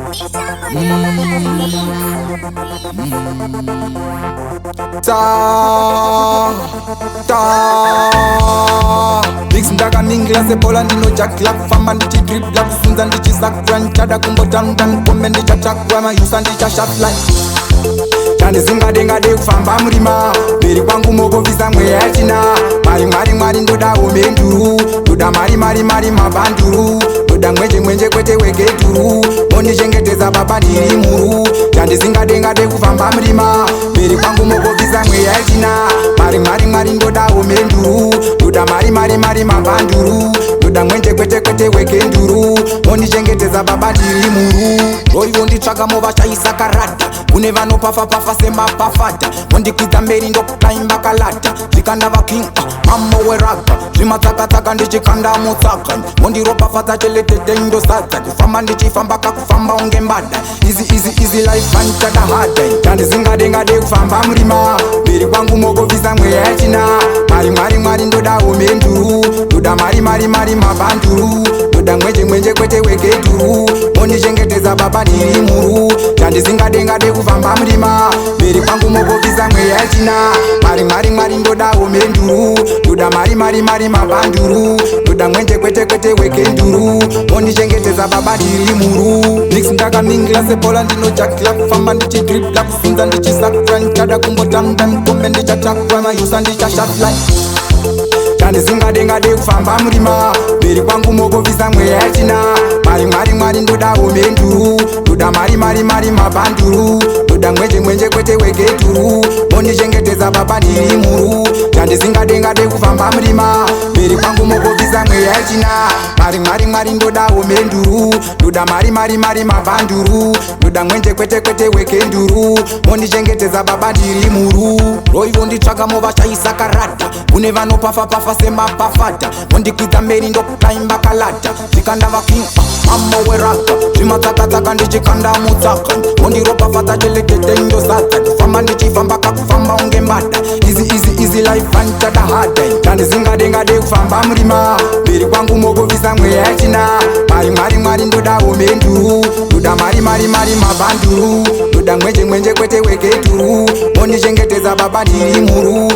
Big ndaka mingla se bola ndino jakla kufamba ndichi dribla kusunza ndichi sakura nchada kumbotanda nkombe ndicha chakwa mayusa ndicha shot line Chani zinga denga de kufamba mrima Beri kwangu moko visa mwe achina Mari ndoda omenduru Ndoda mari mabanduru Ndoda mwenje kwete wegeduru Mondi jengeteza baba ndiri muru Chani zinga denga de kufamba mrima Beri kwangu moko visa mwe achina Mari ndoda omenduru Ndoda mari mabanduru Ndoda mwenje kwete wegeduru Mondi jengeteza baba ndiri muru Oivo nditsvaga mova chaisa karata Kune vanopafa sema pafata Mondikita mberi ndokukaimba kalata Zvikanda vaking mamo weraga Zvimatsaka ndichikanda mutsaka Mondiropafata cheletete indosadza Kufamba ndichifamba kakufamba unge mbada Easy life anchada hada Tandizingadengade kufamba mrima Beri kwangu mogovisa mweya yachina Mari ndoda omenduru Ndoda mari mabanduru Ndoda mwenje kwete wegeduru Mondichengeteza baba ndiri muru Tandizingadengade kufamba mrima Beri kwangu mogovisa mweya yachina Mari ndoda omenduru Ndoda mari mabanduru Ndoda mwenje kwete wegeduru Mondichengeteza baba ndiri muru Mix ndaka mingla se bola ndino jakla kufamba ndichi dribla kusunza ndichi sakura nchada kumbotanda nkombe ndicha chakwa mayusa ndicha shot line Chani zinga denga de kufamba mrima Beri kwangu mogovisa mweya yachina Mari ndoda omenduru Ndoda mari mabanduru Ndoda mwenje kwete wegeduru Mondichengeteza baba ndiri muru Chani zinga denga de kufamba mrima Beri kwangu mogovisa mweya yachina Mari ndoda omenduru Ndoda mari mabanduru Ndoda mwenje kwete wegeduru Mondichengeteza baba ndiri muru Oivo nditsvaga mova chaisa karata Kune vanopafa sema pafata Mondikita mberi ndokukaimba kalata Zvikanda vaking mamo weraga Zvimatsaka ndichikanda mutsaka Mondiropafata cheletete indosadza Kufamba ndichifamba kakufamba unge mbada Easy life anchada hada Tandizingadengade kufamba mrima Beri kwangu mogovisa mweya yachina Mari ndoda omenduru Ndoda mari mabanduru Ndoda mwenje kwete wegeduru Mondichengeteza baba ndiri muru